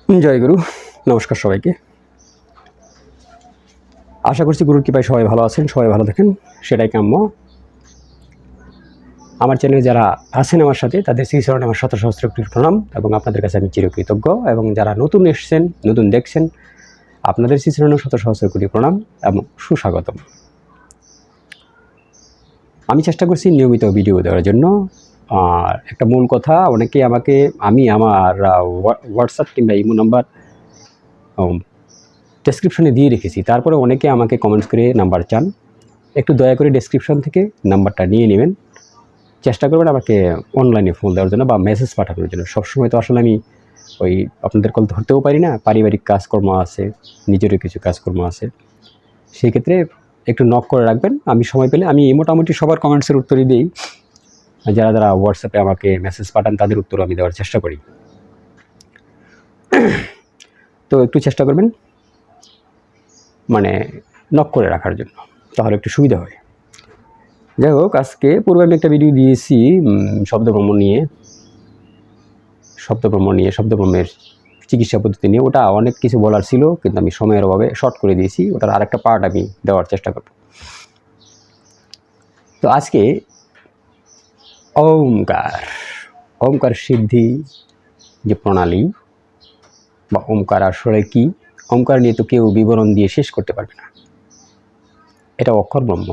জয় গুরু। নমস্কার সবাইকে। আশা করছি গুরুর কৃপায় সবাই ভালো আছেন, সবাই ভালো থাকেন, সেটাই কাম্য। আমার চ্যানেলে যারা আছেন আমার সাথে তাদের শ্রীচরণে আমার শত সহস্র কোটি প্রণাম এবং আপনাদের কাছে আমি চিরকৃতজ্ঞ। এবং যারা নতুন এসছেন, নতুন দেখছেন, আপনাদের শ্রীচরণে শত সহস্র কোটি প্রণাম এবং সুস্বাগতম। আমি চেষ্টা করছি নিয়মিত ভিডিও দেওয়ার জন্য। আর একটা মূল কথা, অনেকেই আমি আমার হোয়াটসঅ্যাপ কিংবা ইমো নাম্বার ডেসক্রিপশনে দিয়ে রেখেছি, তারপরে অনেকে আমাকে কমেন্টস করে নাম্বার চান। একটু দয়া করে ডেসক্রিপশন থেকে নাম্বারটা নিয়ে নেবেন। চেষ্টা করবেন আমাকে অনলাইনে ফোন দেওয়ার জন্য বা মেসেজ পাঠানোর জন্য। সবসময় তো আসলে আমি আপনাদের কল ধরতেও পারি না, পারিবারিক কাজকর্ম আছে, নিজেরও কিছু কাজকর্ম আছে। সেই ক্ষেত্রে একটু নক করে রাখবেন। আমি সময় পেলে আমি মোটামুটি সবার কমেন্টসের উত্তরই দিই। যারা যারা হোয়াটসঅ্যাপে আমাকে মেসেজ পাঠান তাদের উত্তর আমি দেওয়ার চেষ্টা করি। তো একটু চেষ্টা করবেন নক করে রাখার জন্য, তাহলে একটু সুবিধা হয়। যাই হোক, আজকে পূর্বে আমি একটা ভিডিও দিয়েছি শব্দভ্রমণ নিয়ে, শব্দভ্রমের চিকিৎসা পদ্ধতি নিয়ে। ওটা অনেক কিছু বলার ছিল, কিন্তু আমি সময়ের অভাবে শর্ট করে দিয়েছি। ওটার আরেকটা পার্ট আমি দেওয়ার চেষ্টা করব। তো আজকে ওমকার সিদ্ধি যে প্রণালী বা ওমকার আসলে কি, ওমকার নিয়ে তো কেউ বিবরণ দিয়ে শেষ করতে পারবে না। এটা অক্ষর ব্রহ্ম।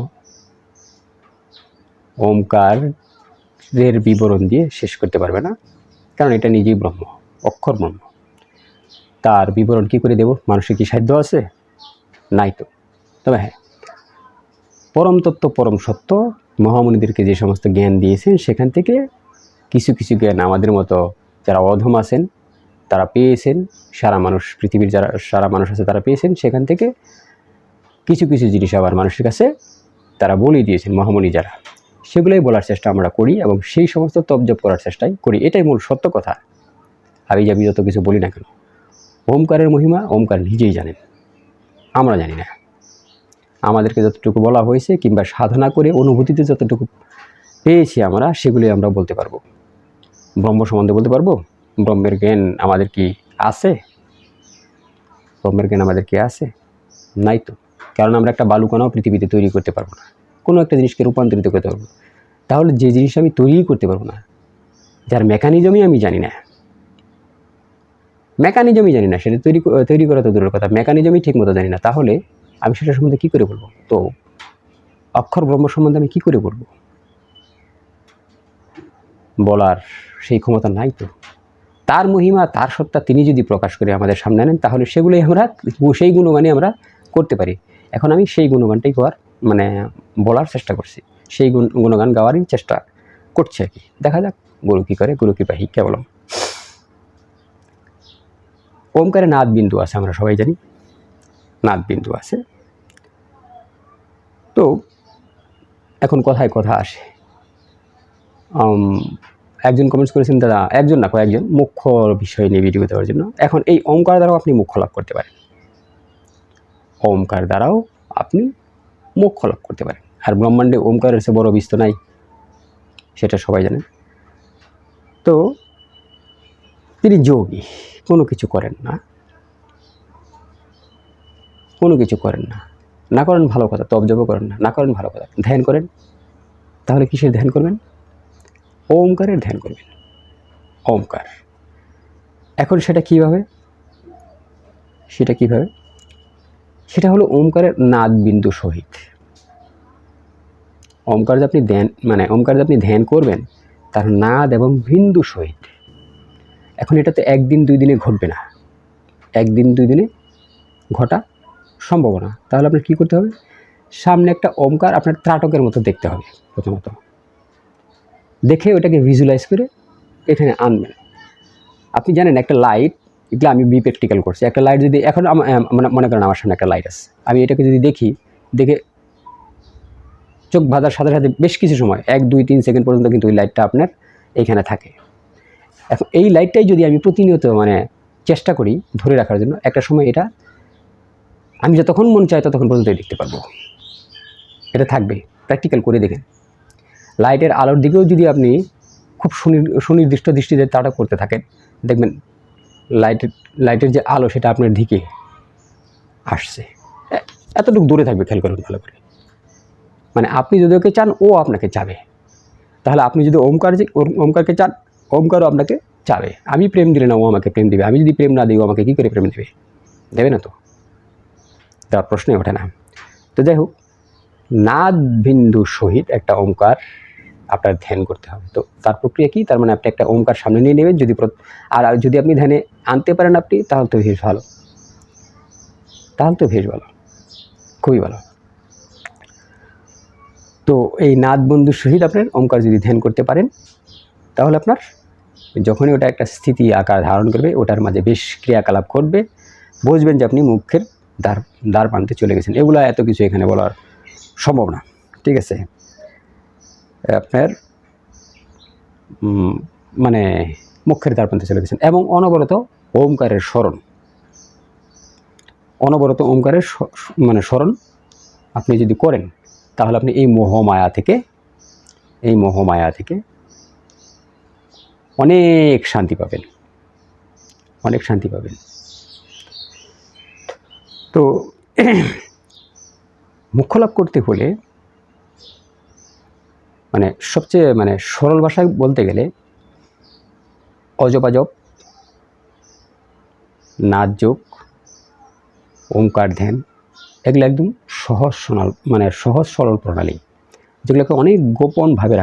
ওমকারের বিবরণ দিয়ে শেষ করতে পারবে না, কারণ এটা নিজেই ব্রহ্ম, অক্ষর ব্রহ্ম। তার বিবরণ কি করে দেব? মানুষের কি সাধ্য আছে? নাই তো। তবে হ্যাঁ, পরম তত্ত্ব, পরম সত্য মহামুনিদেরকে যে সমস্ত জ্ঞান দিয়েছেন, সেখান থেকে কিছু কিছু জ্ঞান আমাদের মতো যারা অধম আছেন তারা পেয়েছেন। পৃথিবীর সারা মানুষ আছে তারা পেয়েছেন। সেখান থেকে কিছু কিছু জিনিস আবার মানুষের কাছে তারা বলে দিয়েছেন মহামুনি যারা, সেগুলোই বলার চেষ্টা আমরা করি এবং সেই সমস্ত তপজপ করার চেষ্টাই করি। এটাই মূল সত্য কথা। আমি যত কিছু বলি না কেন, ওমকারের মহিমা ওমকার নিজেই জানেন, আমরা জানি না। আমাদেরকে যতটুকু বলা হয়েছে কিংবা সাধনা করে অনুভূতিতে যতটুকু পেয়েছি আমরা, সেগুলি আমরা বলতে পারবো। ব্রহ্ম সম্বন্ধে বলতে পারবো। ব্রহ্মের জ্ঞান আমাদের কি আছে? ব্রহ্মের জ্ঞান আমাদের কি আছে? নাই তো। কারণ আমরা একটা বালুকণাও পৃথিবীতে তৈরি করতে পারবো না, কোনো একটা জিনিসকে রূপান্তরিত করতে পারবো। তাহলে যে জিনিস আমি তৈরি করতে পারবো না, যার মেকানিজমই আমি জানি না, সেটা তৈরি করা তো দূরের কথা, মেকানিজমই ঠিক মতো জানি না, তাহলে আমি সেটা সম্বন্ধে কী করে বলবো? তো অক্ষর ব্রহ্ম সম্বন্ধে আমি কী করে বলবো? বলার সেই ক্ষমতা নাই তো। তার মহিমা, তার সত্তা তিনি যদি প্রকাশ করে আমাদের সামনে আনেন, তাহলে সেগুলোই সেই গুণগানই আমরা করতে পারি। এখন আমি সেই গুণগানটাই বলার চেষ্টা করছি, সেই গুণগান গাওয়ারই চেষ্টা করছি আর কি। দেখা যাক গুরু কী করে, গুরু কৃপা হি কেবলম। ওমকারে নাদ বিন্দু আছে, আমরা সবাই জানি নাদ বিন্দু আছে। তো এখন কথায় কথা আসে। একজন কমেন্টস করেছেন, দাদা, একজন না কয়েকজন, মুখ্য বিষয় নিয়ে ভিডিও দেওয়ার জন্য। এখন এই ওমকার দ্বারাও আপনি মোক্ষ লাভ করতে পারেন। ওমকার দ্বারাও আপনি মোক্ষ লাভ করতে পারেন। আর ব্রহ্মাণ্ডে ওমকারের চেয়ে বড় বিস্তর নাই, সেটা সবাই জানেন। তো তিনি যোগী, কোনো কিছু করেন না, না করেন ভালো কথা, তপজপও করেন না করেন ভালো কথা, ধ্যান করেন। তাহলে কিসের ধ্যান করবেন? ওমকারের ধ্যান করবেন। ওমকার। এখন সেটা কিভাবে? সেটা হলো ওমকারের নাদ বিন্দু সহিত। ওমকার যে আপনি ধ্যান করবেন, তার নাদ এবং বিন্দু সহিত। এখন এটা তো একদিন দুই দিনে ঘটবে না, একদিন দুই দিনে ঘটা সম্ভব না। তাহলে আপনার কী করতে হবে? সামনে একটা ওমকার আপনার ত্রাটকের মতো দেখতে হবে। প্রথমত দেখে ওটাকে ভিজুয়ালাইজ করে এখানে আনবেন। আপনি জানেন একটা লাইট, এগুলো আমি প্র্যাকটিক্যাল করছি। একটা লাইট যদি এখন মনে করেন আমার সামনে একটা লাইট আছে, আমি এটাকে যদি দেখে চোখ বাঁধার সাথে সাথে বেশ কিছু সময় 1, 2, 3 সেকেন্ড পর্যন্ত কিন্তু ওই লাইটটা আপনার এইখানে থাকে। এখন এই লাইটটাই যদি আমি প্রতিনিয়ত চেষ্টা করি ধরে রাখার জন্য, একটা সময় এটা আমি যতক্ষণ মন চাই ততক্ষণ পর্যন্ত দেখতে পারবো। এটা থাকবে, প্র্যাকটিক্যাল করে দেখেন। লাইটের আলোর দিকেও যদি আপনি খুব সুনির্দিষ্ট দৃষ্টিতে তাড়া করতে থাকেন, দেখবেন লাইটের লাইটের যে আলো সেটা আপনার দিকে আসছে, এতটুকু দূরে থাকবে, খেয়াল করুন ভালো করে। মানে আপনি যদি ওকে চান, ও আপনাকে চাবে। তাহলে আপনি যদি ওমকারকে চান, ওমকারও আপনাকে চাবে। আমি প্রেম দিলে না ও আমাকে প্রেম দিবে, আমি যদি প্রেম না দিই ও আমাকে কী করে প্রেম দেবে? দেবে না তো, তার প্রশ্নই ওঠে না। তো যাই হোক, নাদ বিন্দু সহিত একটা ওমকার আপনার ধ্যান করতে হবে। তো তার প্রক্রিয়া কি? তার মানে আপনি একটা ওমকার সামনে নিয়ে নেবেন, আর যদি আপনি ধ্যানে আনতে পারেন আপনি, তাহলে তো বেশ ভালো, খুবই ভালো। তো এই নাদ বন্ধুর সহিত আপনার ওমকার যদি ধ্যান করতে পারেন, তাহলে আপনার যখনই ওটা একটা স্থিতি আকার ধারণ করবে, ওটার মাঝে বেশ ক্রিয়াকলাপ করবে, বুঝবেন যে আপনি মুখের দ্বার প্রান্তে চলে গেছেন। এগুলা এত কিছু এখানে বলার সম্ভব না, ঠিক আছে? আপনার মানে মুখের দ্বার প্রান্তে চলে গেছেন। এবং অনবরত ওমকারের স্মরণ, স্মরণ আপনি যদি করেন, তাহলে আপনি এই মোহমায়া থেকে অনেক শান্তি পাবেন, তো মোক্ষ লাভ করতে হলে মানে সবচেয়ে সরল ভাষায় বলতে গেলে অজপাজপ, নাদ যোগ, ওমকার ধ্যান, এগুলো একদম সহজ সরল প্রণালী, যেগুলোকে অনেক গোপনভাবে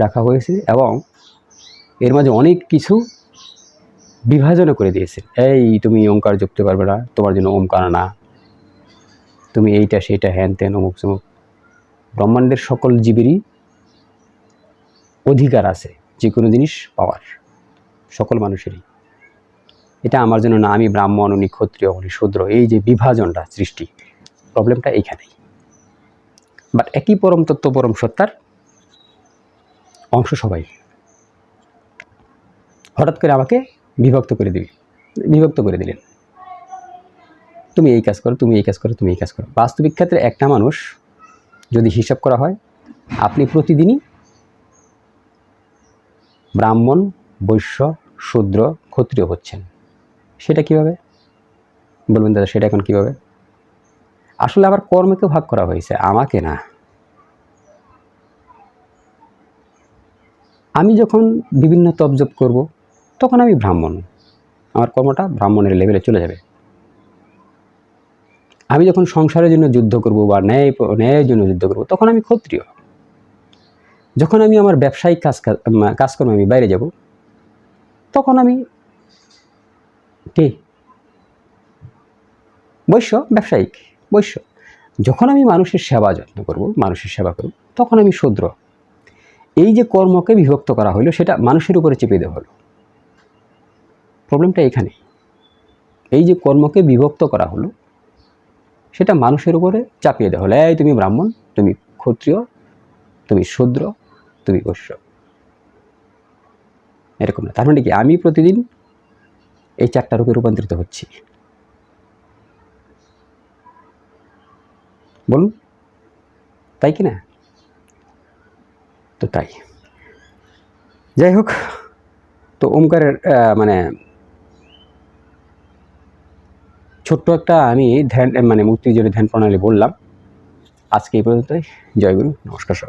রাখা হয়েছে, এবং এর মাঝে অনেক কিছু বিভাজনও করে দিয়েছে। এই তুমি ওমকার জপতে পারবে না, তোমার জন্য ওমকার না, তুমি এইটা সেইটা হ্যান ত্যান অমুক চমুক। ব্রহ্মাণ্ডের সকল জীবেরই অধিকার আছে যে কোনো জিনিস পাওয়ার, সকল মানুষেরই। এটা আমার জন্য না, আমি ব্রাহ্মণ, উনি ক্ষত্রিয়, উনি শূদ্র, এই যে বিভাজনটা সৃষ্টি, প্রবলেমটা এইখানেই। বাট একই পরম তত্ত্ব, পরম সত্তার অংশ সবাই। হঠাৎ করে আমাকে বিভক্ত করে দিলেন, তুমি এই কাজ করো, তুমি এই কাজ করো, তুমি এই কাজ করো। বাস্তবিক ক্ষেত্রে একটা মানুষ যদি হিসাব করা হয়, আপনি প্রতিদিনই ব্রাহ্মণ, বৈশ্য, শূদ্র, ক্ষত্রিয় হচ্ছেন। সেটা কিভাবে বলবেন দাদা? সেটা এখন কিভাবে? আসলে আবার কর্মকে ভাগ করা হয়েছে, আমাকে না। আমি যখন বিভিন্ন তপজপ করব, তখন আমি ব্রাহ্মণ, আমার কর্মটা ব্রাহ্মণের লেভেলে চলে যাবে। আমি যখন সংসারের জন্য যুদ্ধ করব বা ন্যায়ের জন্য যুদ্ধ করব, তখন আমি ক্ষত্রিয়। যখন আমি আমার ব্যবসায়িক কাজকর্মে আমি বাইরে যাব, তখন আমি কি? ব্যবসায়িক বৈশ্য। যখন আমি মানুষের সেবা করব, তখন আমি শূদ্র। এই যে কর্মকে বিভক্ত করা হলো, সেটা মানুষের উপরে চেপে দেওয়া হলো। প্রবলেমটা এখানে, এই যে কর্মকে বিভক্ত করা হলো, সেটা মানুষের উপরে চাপিয়ে দেওয়া হলো। এই তুমি ব্রাহ্মণ, তুমি ক্ষত্রিয়, তুমি শূদ্র, তুমি বৈশ্য, এরকম না। তার মানে কি? আমি প্রতিদিন এই 4টা রূপে রূপান্তরিত হচ্ছি। বলুন, তাই কি না? তো তাই, যাই হোক, তো ওমকারের ছোট্ট একটা আমি ধ্যান মুক্তির জন্য ধ্যান প্রণালী বললাম। আজকে এই পর্যন্তই। জয় গুরু, নমস্কার সবাই।